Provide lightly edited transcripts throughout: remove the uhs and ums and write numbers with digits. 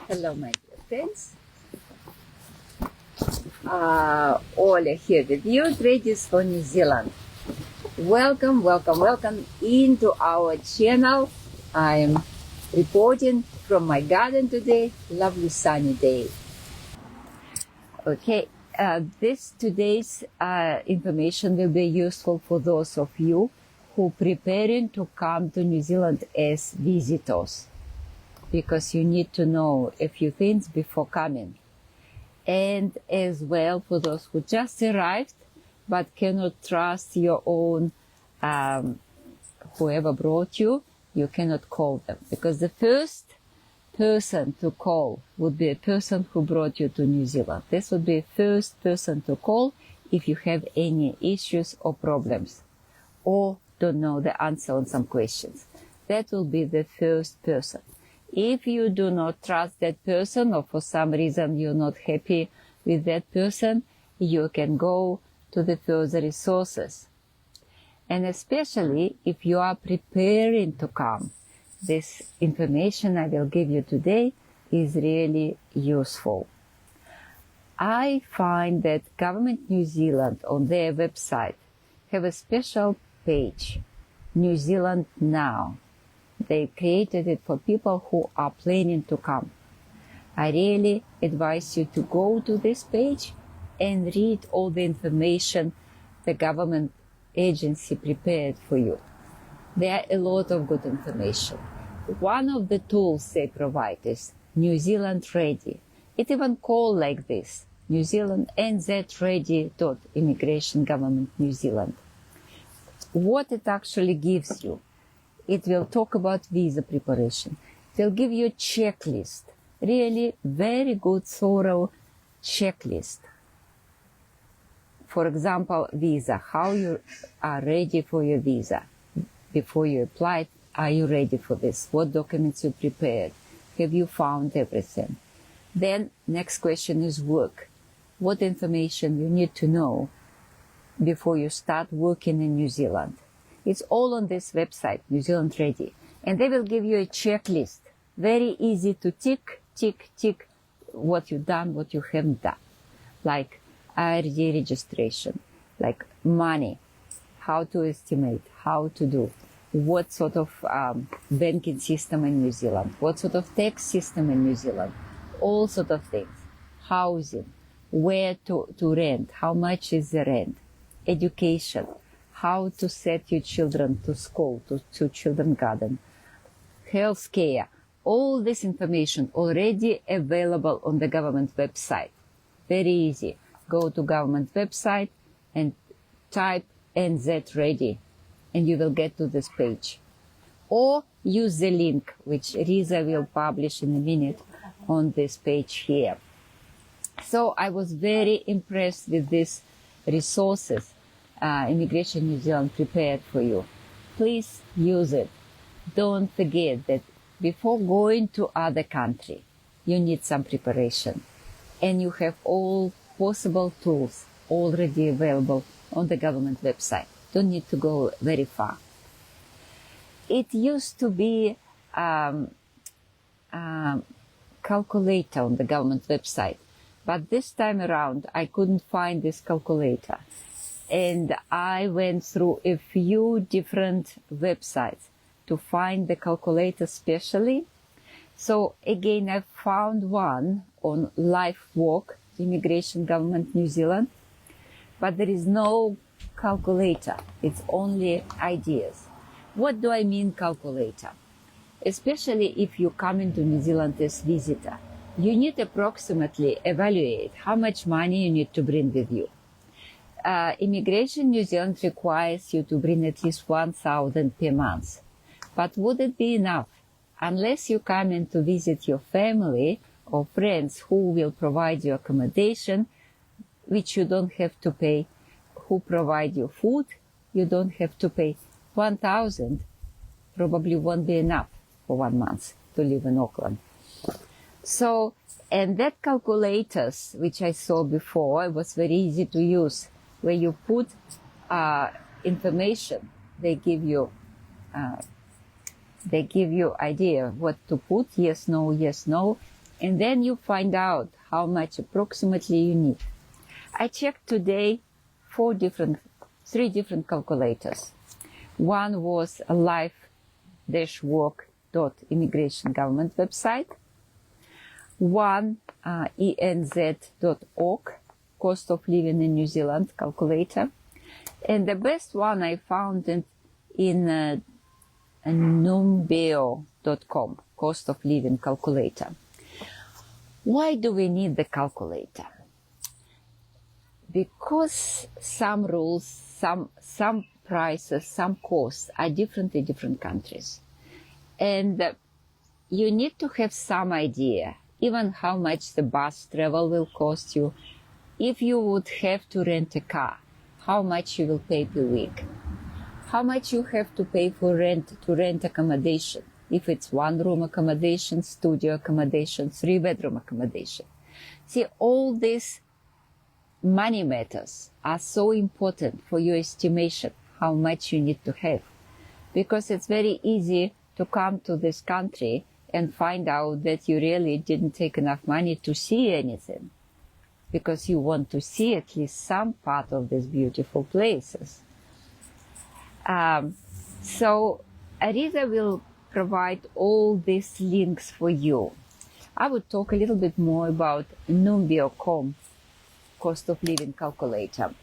Hello, my dear friends. Ola here with you, Ladies for New Zealand. Welcome, welcome, welcome into our channel. I'm reporting from my garden today. Lovely sunny day. Okay, today's information will be useful for those of you who preparing to come to New Zealand as visitors, because you need to know a few things before coming. And as well for those who just arrived but cannot trust your own whoever brought you, you cannot call them, because the first person to call would be a person who brought you to New Zealand. This would be the first person to call if you have any issues or problems or don't know the answer on some questions. That will be the first person. If you do not trust that person, or for some reason you're not happy with that person, you can go to the further resources. And especially if you are preparing to come, this information I will give you today is really useful. I find that Government New Zealand on their website have a special page, New Zealand Now. They created it for people who are planning to come. I really advise you to go to this page and read all the information the government agency prepared for you. There are a lot of good information. One of the tools they provide is New Zealand Ready. It even called like this, New Zealand NZ Ready Immigration Government New Zealand. What it actually gives you, it will talk about visa preparation. It will give you a checklist, really very good, thorough checklist. For example, visa, how you are ready for your visa. Before you apply, are you ready for this? What documents you prepared? Have you found everything? Then next question is work. What information you need to know before you start working in New Zealand? It's all on this website, New Zealand Ready. And they will give you a checklist. Very easy to tick, tick, tick what you've done, what you haven't done. Like IRD registration, like money, how to estimate, how to do, what sort of banking system in New Zealand, what sort of tax system in New Zealand, all sort of things. Housing, where to rent, how much is the rent, education, how to set your children to school, to children garden, health care, all this information already available on the government website. Very easy. Go to government website and type NZ Ready and you will get to this page. Or use the link which Riza will publish in a minute on this page here. So I was very impressed with these resources Immigration New Zealand prepared for you. Please use it. Don't forget that before going to other country, you need some preparation. And you have all possible tools already available on the government website. Don't need to go very far. It used to be calculator on the government website, but this time around I couldn't find this calculator. And I went through a few different websites to find the calculator specially. So again, I found one on Life Walk, Immigration Government New Zealand, but there is no calculator. It's only ideas. What do I mean calculator? Especially if you come into New Zealand as visitor, you need approximately evaluate how much money you need to bring with you. Immigration New Zealand requires you to bring at least 1,000 per month. But would it be enough? Unless you come in to visit your family or friends who will provide you accommodation, which you don't have to pay, who provide you food, you don't have to pay. 1,000 probably won't be enough for 1 month to live in Auckland. So, and that calculators, which I saw before, it was very easy to use. Where you put information, they give you idea what to put, yes, no, And then you find out how much approximately you need. I checked today three different calculators. One was a life-work.immigration government website. One enz.org, cost of living in New Zealand calculator. And the best one I found in numbeo.com, cost of living calculator. Why do we need the calculator? Because some rules, some prices, some costs are different in different countries. And you need to have some idea, even how much the bus travel will cost you. If you would have to rent a car, how much you will pay per week. How much you have to pay to rent accommodation. If it's one-room accommodation, studio accommodation, three-bedroom accommodation. See, all these money matters are so important for your estimation, how much you need to have. Because it's very easy to come to this country and find out that you really didn't take enough money to see anything. Because you want to see at least some part of these beautiful places. So Arisa will provide all these links for you. I would talk a little bit more about numbeo.com cost of living calculator.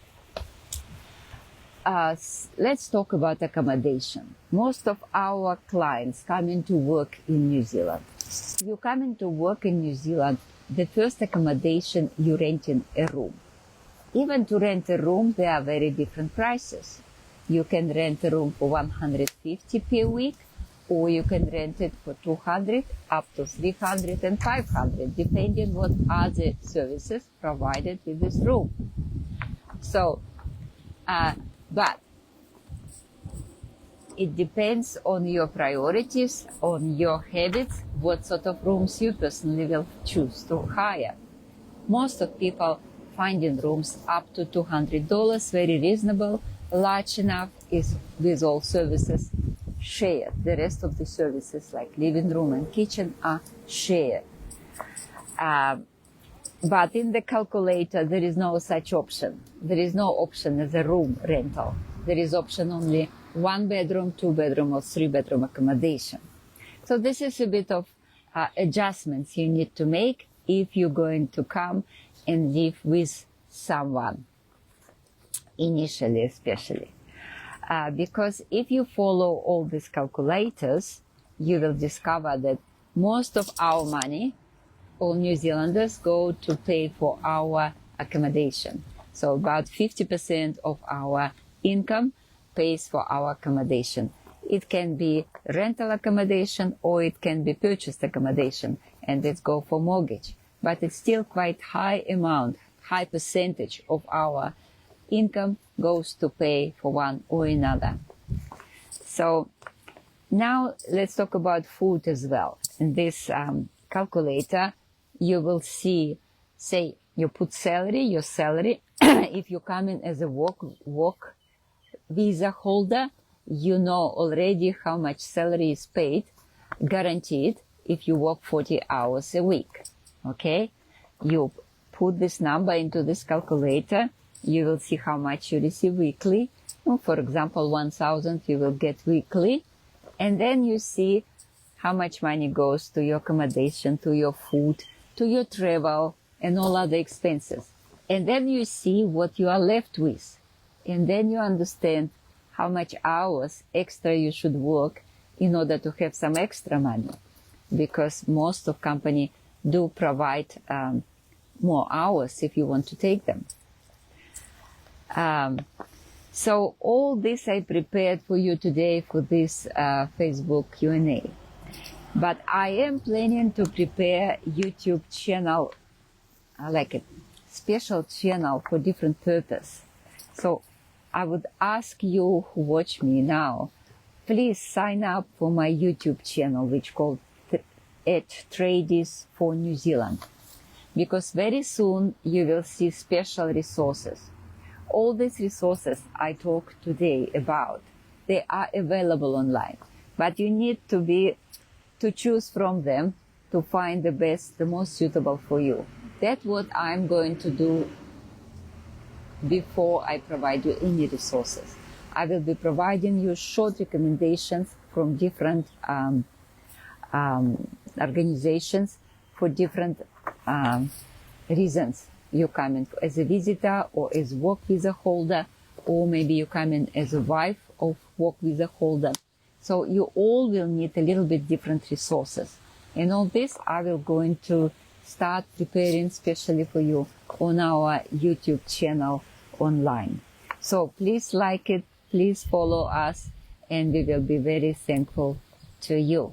Let's talk about accommodation. Most of our clients come into work in New Zealand. You come into work in New Zealand, the first accommodation you rent in a room. Even to rent a room, there are very different prices. You can rent a room for $150 per week, or you can rent it for $200, up to $300 and $500, depending what other services provided with this room. So, but it depends on your priorities, on your habits, what sort of rooms you personally will choose to hire. Most of people finding rooms up to $200, very reasonable, large enough, is with all services shared. The rest of the services like living room and kitchen are shared. But in the calculator, there is no such option. There is no option as a room rental. There is option only one bedroom, two bedroom, or three bedroom accommodation. So this is a bit of adjustments you need to make if you're going to come and live with someone, initially especially. Because if you follow all these calculators, you will discover that most of our money, all New Zealanders, go to pay for our accommodation. So about 50% of our income pays for our accommodation. It can be rental accommodation or it can be purchased accommodation, and it's go for mortgage. But it's still quite high amount, high percentage of our income goes to pay for one or another. So now let's talk about food as well. In this calculator, you will see, say, you put your salary. If you come in as a work visa holder, you know already how much salary is paid, guaranteed, if you work 40 hours a week. Okay? You put this number into this calculator, you will see how much you receive weekly. For example, 1,000 you will get weekly. And then you see how much money goes to your accommodation, to your food, to your travel, and all other expenses. And then you see what you are left with. And then you understand how much hours extra you should work in order to have some extra money. Because most of company do provide more hours if you want to take them. So all this I prepared for you today for this Facebook Q&A. But I am planning to prepare YouTube channel, like a special channel for different purpose. So I would ask you who watch me now, please sign up for my YouTube channel, which called Tradies for New Zealand. Because very soon you will see special resources. All these resources I talk today about, they are available online. But you need to choose from them to find the best, the most suitable for you. That's what I'm going to do before I provide you any resources. I will be providing you short recommendations from different organizations for different reasons. You come in as a visitor or as work visa holder, or maybe you come in as a wife of work visa holder. So you all will need a little bit different resources. And all this I will going to start preparing specially for you on our YouTube channel online. So please like it, please follow us, and we will be very thankful to you.